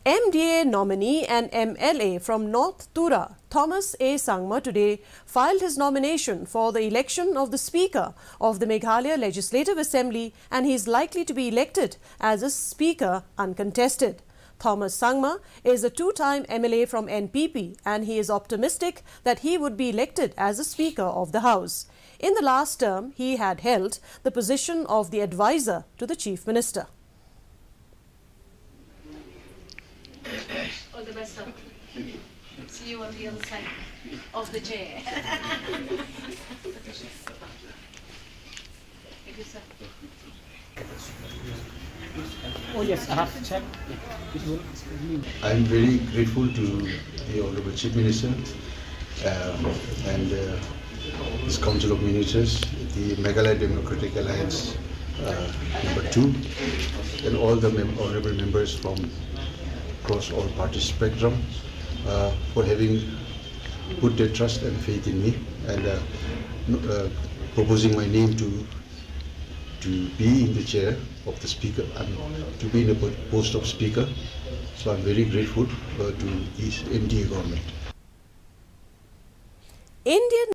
MDA nominee and MLA from North Tura, Thomas A. Sangma, today filed his nomination for the election of the Speaker of the Meghalaya Legislative Assembly, and he is likely to be elected as a Speaker uncontested. Thomas Sangma is a two-time MLA from NPP, and he is optimistic that he would be elected as a Speaker of the House. In the last term, he had held the position of the advisor to the Chief Minister. All the best, sir. See you on the other side of the chair. Thank you, sir. Oh yes, I have to check. I'm very grateful to the Honorable Chief Minister and his Council of Ministers, the Meghalaya Democratic Alliance number 2, and all the honorable members from across all party spectrum for having put their trust and faith in me and proposing my name to be in the chair of the Speaker and to be in the post of Speaker. So I'm very grateful to this MDA government. Indian